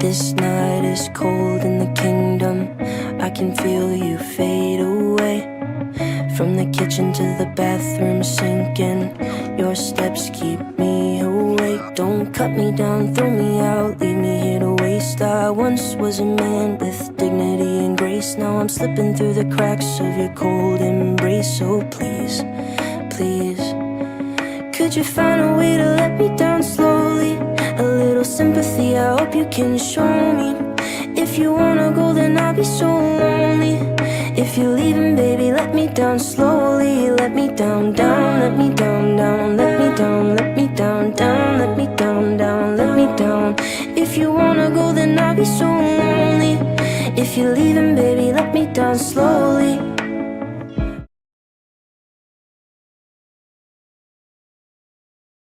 This night is cold in the kingdom. I can feel you fade away. From the kitchen to the bathroom sinking. Your steps keep me awake. Don't cut me down, throw me out, leave me here to waste. I once was a man with dignity and grace. Now I'm slipping through the cracks of your cold embrace. So please, please, could you find a way to let me down slowly? A little sympathy, I hope you can show me. If you wanna go, then I'll be so lonely. If you're leaving, baby, let me down slowly. Let me down, down, let me down, down, let me down, let me down, down, let me down, down, let me down. If you wanna go, then I'll be so lonely. If you're leaving, baby, let me down slowly.